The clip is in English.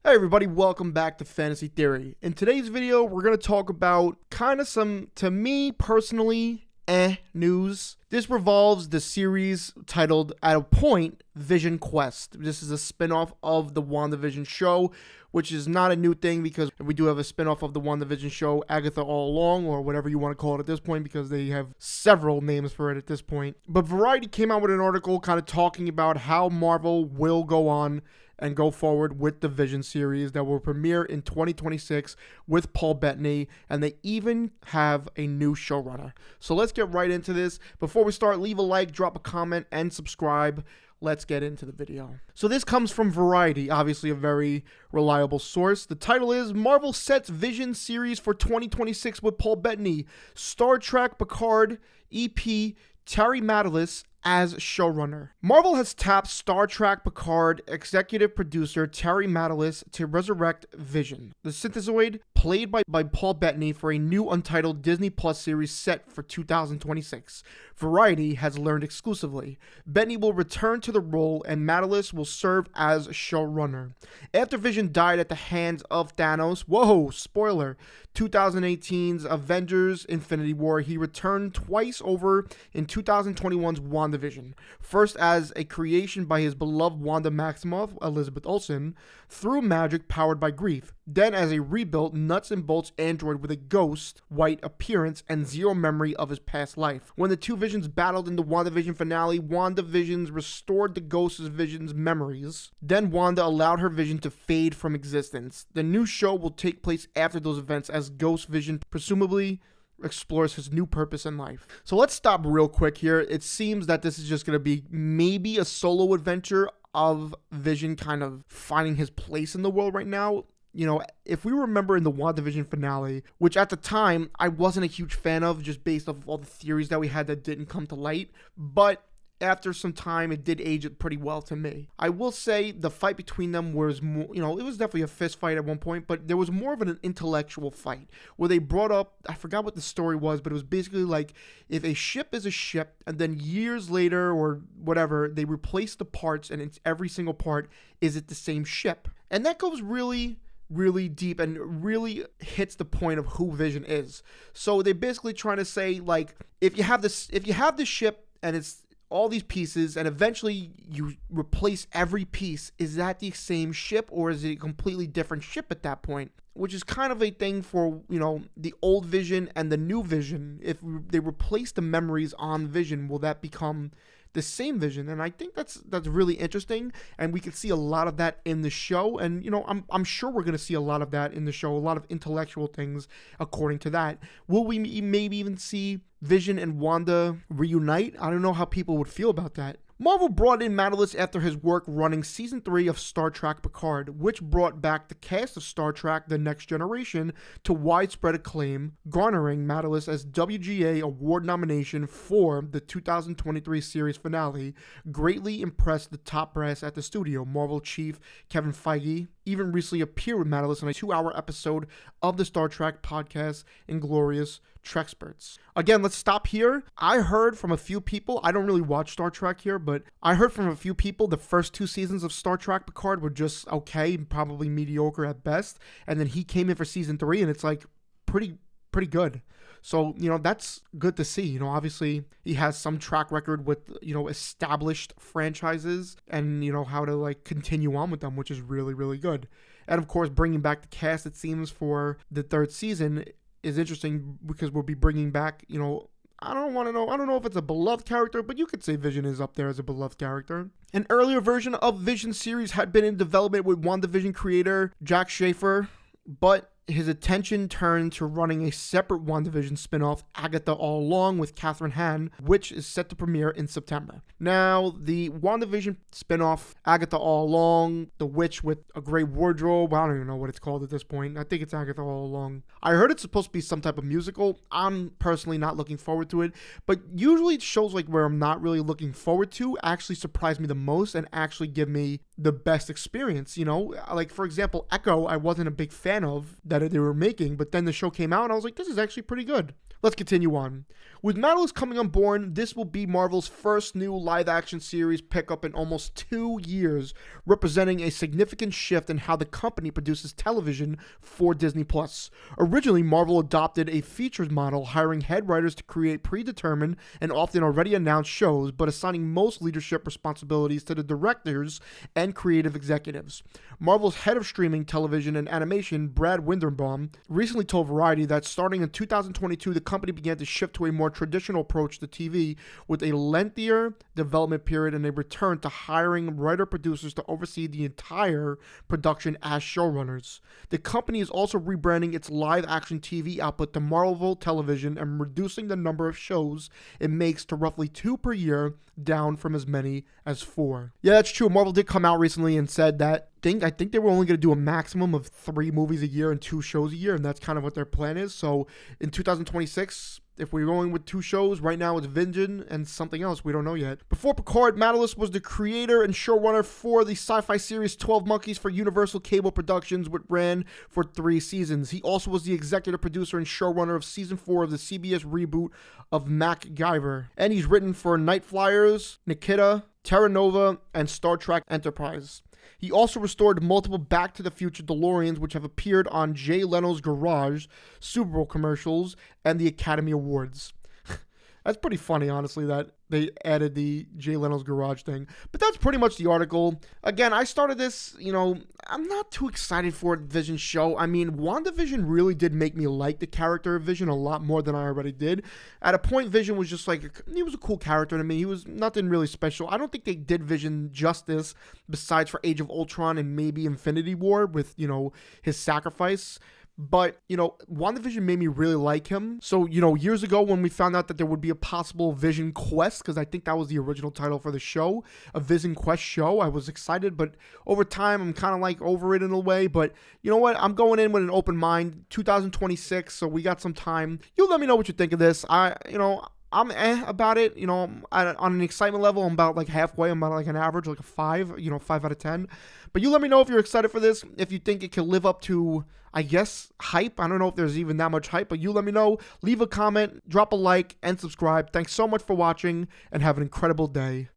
Hey everybody, welcome back to Fantasy Theory. In today's video, we're going to talk about kind of some, to me personally, news. This revolves the series titled, at a point, Vision Quest. This is a spin-off of the WandaVision show, which is not a new thing because we do have a spin-off of the WandaVision show, Agatha All Along, or whatever you want to call it at this point, because they have several names for it at this point. But Variety came out with an article kind of talking about how Marvel will go on and go forward with the Vision series that will premiere in 2026 with Paul Bettany, and they even have a new showrunner. So let's get right into this. Before we start, leave a like, drop a comment, and subscribe. Let's get into the video. So this comes from Variety, obviously a very reliable source. The title is Marvel Sets Vision Series for 2026 with Paul Bettany, Star Trek Picard EP, Terry Matalas as showrunner. Marvel has tapped Star Trek Picard executive producer Terry Matalas to resurrect Vision, the synthezoid played by Paul Bettany, for a new untitled Disney Plus series set for 2026. Variety has learned exclusively. Bettany will return to the role and Matalas will serve as showrunner. After Vision died at the hands of Thanos, whoa, spoiler, 2018's Avengers Infinity War, he returned twice over in 2021's WandaVision. First as a creation by his beloved Wanda Maximoff, Elizabeth Olsen, through magic powered by grief. Then as a rebuilt nuts and bolts android with a ghost white appearance and zero memory of his past life. When the two Visions battled in the WandaVision finale, WandaVisions restored the ghost's Vision's memories. Then Wanda allowed her Vision to fade from existence. The new show will take place after those events as Ghost Vision presumably explores his new purpose in life. So let's stop real quick here. It seems that this is just going to be maybe a solo adventure of Vision kind of finding his place in the world right now. You know, if we remember in the WandaVision finale, which at the time I wasn't a huge fan of just based off of all the theories that we had that didn't come to light, but after some time, it did age it pretty well to me. I will say the fight between them was more, you know, it was definitely a fist fight at one point, but there was more of an intellectual fight where they brought up, I forgot what the story was, but it was basically like if a ship is a ship and then years later or whatever, they replace the parts and it's every single part, is it the same ship? And that goes really deep and really hits the point of who Vision is. So they're basically trying to say, like, if you have this ship and it's all these pieces and eventually you replace every piece, is that the same ship or is it a completely different ship at that point? Which is kind of a thing for, you know, the old Vision and the new Vision. If they replace the memories on Vision, will that become the same Vision? And I think that's really interesting, and we could see a lot of that in the show. And you know, I'm sure we're going to see a lot of that in the show, a lot of intellectual things according to that. Will we maybe even see Vision and Wanda reunite? I don't know how people would feel about that. Marvel brought in Matalas after his work running Season 3 of Star Trek Picard, which brought back the cast of Star Trek The Next Generation to widespread acclaim, garnering Matalas as WGA Award nomination for the 2023 series finale, greatly impressed the top brass at the studio. Marvel chief Kevin Feige even recently appeared with Matalas in a 2-hour episode of the Star Trek podcast, Inglorious Treksperts. Again, let's stop here. I heard from a few people, I don't really watch Star Trek here, but I heard from a few people the first 2 seasons of Star Trek Picard were just okay, probably mediocre at best, and then he came in for season 3 and it's like pretty good. So, you know, that's good to see. You know, obviously he has some track record with, you know, established franchises and, you know, how to like continue on with them, which is really good. And of course, bringing back the cast, it seems, for the 3rd season is interesting because we'll be bringing back, you know, I don't know if it's a beloved character, but you could say Vision is up there as a beloved character. An earlier version of Vision series had been in development with WandaVision creator Jack Schaefer, but his attention turned to running a separate WandaVision spin-off, Agatha All Along, with Catherine Hahn, which is set to premiere in September. Now, the WandaVision spin-off, Agatha All Along, the witch with a great wardrobe, I don't even know what it's called at this point. I think it's Agatha All Along. I heard it's supposed to be some type of musical. I'm personally not looking forward to it, but usually shows like where I'm not really looking forward to actually surprise me the most and actually give me the best experience, you know? Like, for example, Echo, I wasn't a big fan of that they were making, but then the show came out and I was like, this is actually pretty good. Let's continue on. With Nautilus coming on board, this will be Marvel's first new live-action series pickup in almost 2 years, representing a significant shift in how the company produces television for Disney+. Originally, Marvel adopted a features model, hiring head writers to create predetermined and often already announced shows, but assigning most leadership responsibilities to the directors and creative executives. Marvel's head of streaming, television, and animation, Brad Winderbaum, recently told Variety that starting in 2022, the company began to shift to a more traditional approach to TV with a lengthier development period and a return to hiring writer-producers to oversee the entire production as showrunners. The company is also rebranding its live-action TV output to Marvel Television and reducing the number of shows it makes to roughly 2 per year, down from as many as 4. Yeah, that's true. Marvel did come out recently and said that I think they were only going to do a maximum of 3 movies a year and 2 shows a year, and that's kind of what their plan is. So in 2026, if we're going with 2 shows, right now it's Vision and something else we don't know yet. Before Picard, Nautilus was the creator and showrunner for the sci-fi series 12 Monkeys for Universal Cable Productions, which ran for 3 seasons. He also was the executive producer and showrunner of season 4 of the CBS reboot of MacGyver. And he's written for Night Flyers, Nikita, Terra Nova, and Star Trek Enterprise. He also restored multiple Back to the Future DeLoreans, which have appeared on Jay Leno's Garage, Super Bowl commercials, and the Academy Awards. That's pretty funny, honestly, that they added the Jay Leno's Garage thing. But that's pretty much the article. Again, I started this, I'm not too excited for a Vision show. I mean, WandaVision really did make me like the character of Vision a lot more than I already did. At a point, Vision was just like, he was a cool character to me. He was nothing really special. I don't think they did Vision justice besides for Age of Ultron and maybe Infinity War with, his sacrifice. But, WandaVision made me really like him. So, years ago when we found out that there would be a possible Vision Quest, because I think that was the original title for the show, a Vision Quest show, I was excited. But over time, I'm kind of like over it in a way. But you know what? I'm going in with an open mind. 2026, so we got some time. You let me know what you think of this. I'm about it, on an excitement level. I'm about like halfway. I'm about like an average, like a 5, 5 out of 10. But you let me know if you're excited for this, if you think it can live up to, I guess, hype. I don't know if there's even that much hype, but you let me know. Leave a comment, drop a like, and subscribe. Thanks so much for watching, and have an incredible day.